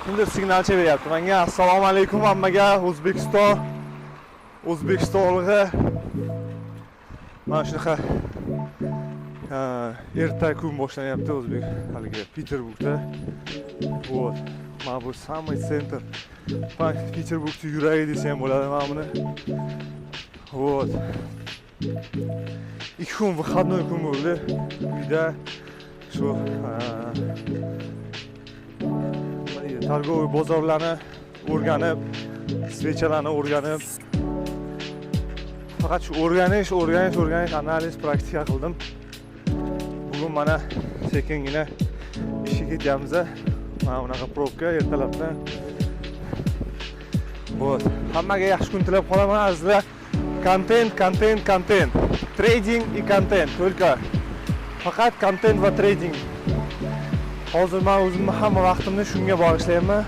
kimdir signal beryapti menga. Assalomu alaykum hammaga. O'zbekistonga mana shunaqa erta kun boshlanyapti o'zbek haligi Peterburgda. Вот. Mana bu самый центр. Peterburgda yuragi desa ham bo'ladi mana buni. Вот. 2 kun выходной kun bo'ldi. Uyda shu торговый bozorlarni o'rganib, svechalarni o'rganib, faqat shu o'rganish, analiz, praktika qildim. Bugun mana sekingina ishga ketyapmiz. Mana bunaqa probka ertalabdan. Вот. Hammaga yaxshi kun tilab qolaman azizlar. Kontent. Trading и kontent. Только faqat kontent va trading. Hozir men o'zimni hamma vaqtimni shunga bag'ishlayman.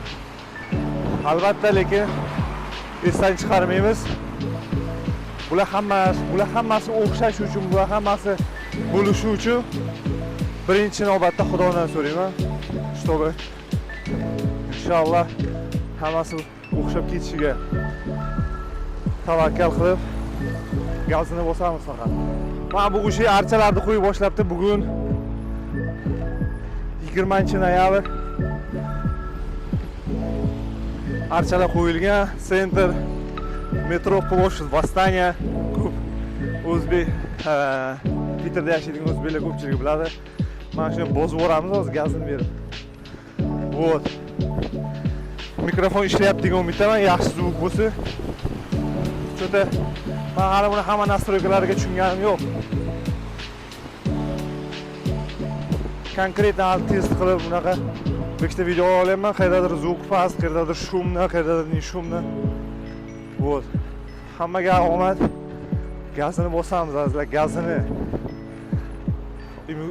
Albatta, lekin esdan chiqarmaymiz. Bular hammasi o'xshash uchun, bular hammasi bo'lishi uchun birinchi navbatda Xudodan so'rayman. Чтобы inshaalloh hammasi o'xshab ketishiga tavakkal qilib gazini bosamiz faqat. Men bugun shu archalarni qo'yib boshlabdi. Bugun 20-noyabr. Archalar qo'yilgan. Center metro ploshad Vostaniya. Ko'p o'zbek Peterda yashaydigan o'zbeklar ko'pchilik biladi. Mana shuni bosib o'ramiz hozir gazini berib. Вот. Mikrofon ishlayapti degan umiddaman, yaxshi zvuk bo'lsa. Chunki men hali buni hamma nastroykalariga tushunganim yo'q. Konkretno test qilib bunaqa ikkita video olyapman. Qayerdadir zvuk past, qayerdadir shumni, qayerdadir не shumni. Вот. Hammaga omad. Gazini bosamiz azizlar, gazini.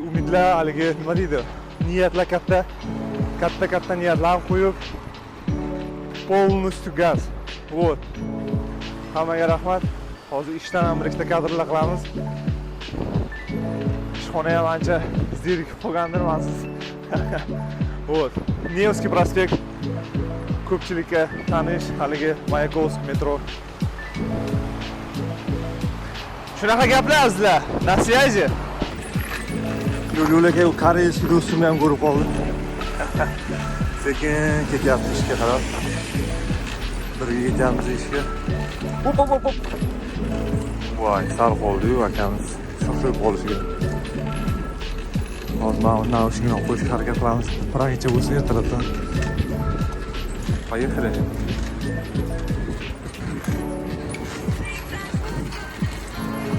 Umidlar haligi nima deydi? Niyatlar katta niyatlarni qo'yib полностью gaz. Вот. Hammaga rahmat. Hozir ishdan ham bir ikkita kadrlar qilamiz. Ishxona ham ancha zerikib qolgandirmansiz. Вот. Nevskiy prospekt ko'pchilikka tanish haligi Mayakovskiy metro. Shunaqa gaplar azizlar. На связи. Yo'lga koreyskiy do'stimni ham ko'rib qoldim. Sekin ketyapti ishga qarab. Birga ketyapmiz ishga. Hop. Voy, sal qoldi-yu akamiz. Shoshib qolishiga. Hozir mana naushnikni olib qo'yishga harakat qilamiz. Pragicha bo'lsin ertalabdan. Поехали.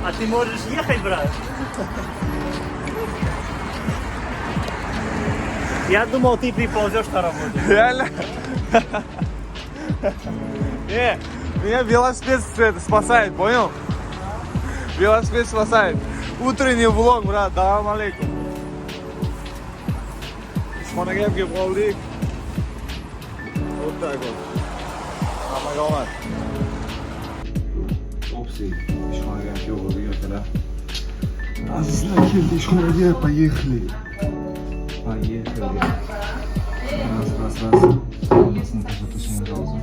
А ты можешь ехать, брат? Я думал, ты приползешь на работу. Реально? Меня велосипед спасает, понял? Велосипед спасает. Утренний влог, брат, салам алейкум. Ishxonaga ham kelib qoldik. Вот так вот. Hammaga omad. Opsi, ishxonaga ham kelib qoldik ertalab. Azizlar keldi ishxonaga, поехали. Раз. Olmasini ko'rsatishingiz lozim.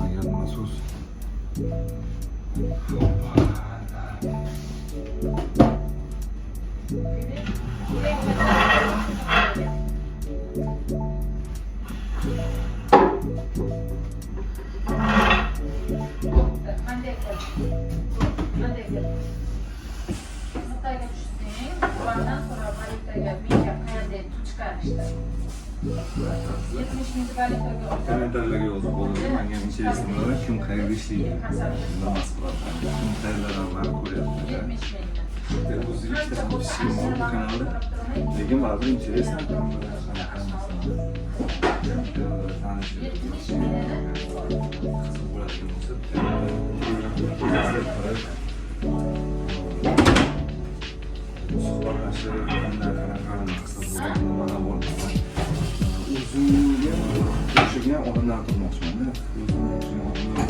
Agar maxsus. Komentarlarga yozib qoldiring. Menga интересно bo'ladi, kim qayerda ishlaydi. Namoz qiladi. Kim tayyorlanadi, ko'ryapti. O'ziga ishlar bu kanalda. Lekin baribir интересно. O'zimga odamlar qilmoqchiman-da. O'zimga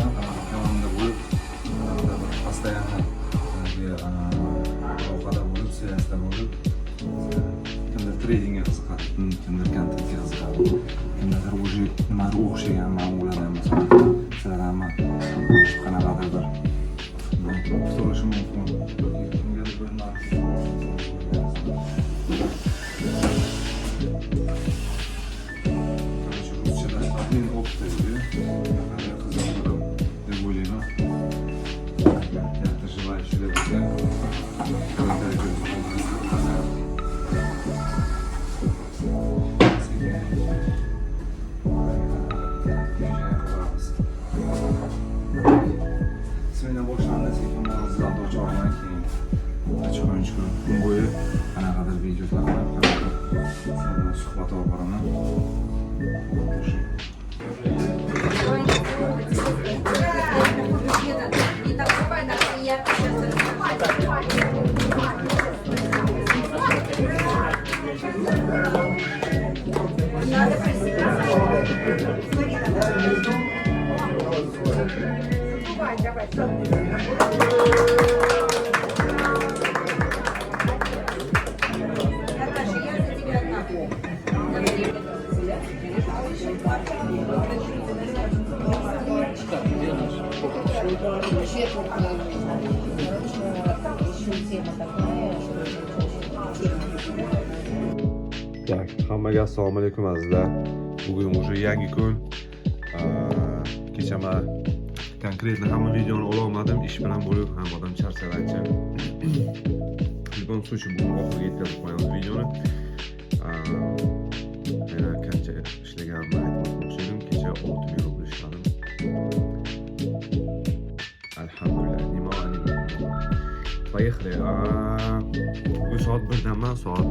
kanalda bo'lib, постоянно orqada bo'lib, siyosatda bo'lib, kimdir tradingga qiziqadi, kimdir kontentga qiziqadi. kimdadir уже nimadir o'xshagan ma'lumotlar masalan sizlar ham qanaqadir so'rashi mumkin yoki kimgadir bir narsa ruscha darslarni o'qitadi qiziqarli deb o'ylayman. Yaklaşık ay şöyle bir şey. Seninle boşlandı, senin mağazalarda uçurmak ki açık oyuncu gün boyu ana kadar videolar var. Sana suhbat olarak Так, hammaga assalomu alaykum azizlar. Bugun уже yangi kun. Kecha men konkretno hamma videoni ola olmadim, ish bilan bo'lib, ham odam charchagancha. Bugun shu bugun oxiriga yetkazib qo'yamiz videoni. Yana qancha ishlaganimni aytmoqchi edim. Kecha 6000 rubl ishladim. Alhamdulillah, nima. Поехали. Bugun soat 1dan soat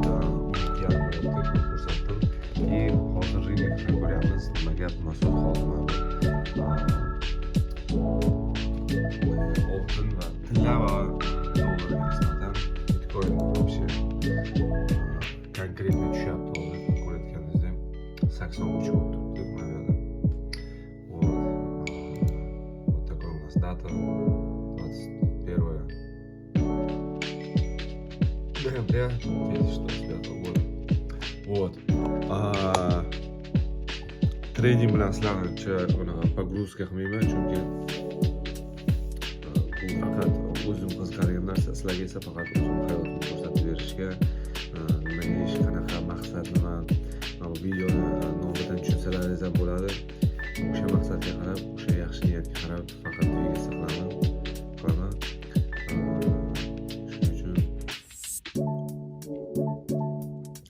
12:30 ko'rsatdim. Hozir ringni ko'ryapmiz. Nima gap, Mas'ud hozir oltin va tilla va dollarga nisbatan Bitcoin вообще konkretno tushyapti. Hozir ko'rayotganingizdek 83 bo'lib turibdi mana bu yerda. Вот такой у нас дата 21 ноября 2025 года. Вот. Трейдинг bilan sizlarcha pogрузка qilmayman, chunki bu faqat o'zim qiziqadigan narsa. Sizlarga esa faqat o'zim hayotni ko'rsatib berishga, nima ish, qanaqa maqsad, nima. Bu videoni nomidan tushunsangiz ham bo'ladi. O'sha maqsadga qarab, o'sha yaxshi niyatga qarab faqat dvigatsiya qilaman. Shuning uchun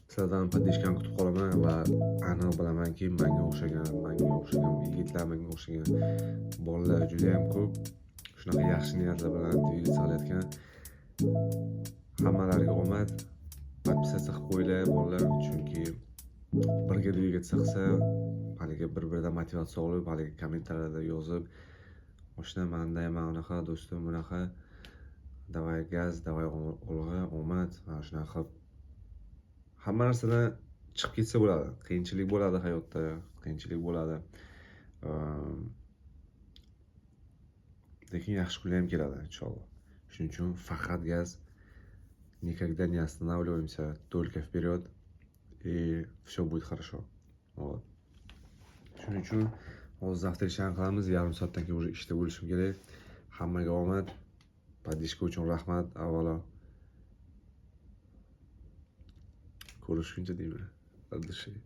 sizlardan podдержкani kutib qolaman va aniq bilamanki, menga o'xshagan yigitlar, menga o'xshagan bolalar juda ham ko'p. Shunaqa yaxshi niyatlar bilan dvigatsiya qilayotgan. Hammalariga omad. Podpisatsiya qilib qo'yinglar bolalar, chunki birga dvigatsiya qilsa, haligi bir-biridan motivatsiya olib, haligi kommentariyada yozib, "Oshna mandayman, unaqa do'stim, bunaqa, davay gaz, davay olg'a, omad" va shunaqa qilib hamma narsadan chiqib ketsa bo'ladi. Qiyinchilik bo'ladi hayotda, qiyinchilik bo'ladi. Lekin yaxshi kunlar ham keladi inshaalloh. Shuning uchun faqat gaz, никогда не останавливаемся, только вперед, и все будет хорошо. Вот. Shuning uchun hozir zavtrashani qilamiz. Yarim soatdan keyin уже ishda bo'lishim kerak. Hammaga omad. Podдержка uchun rahmat avvalo. Ko'rishguncha deyman. Adashing.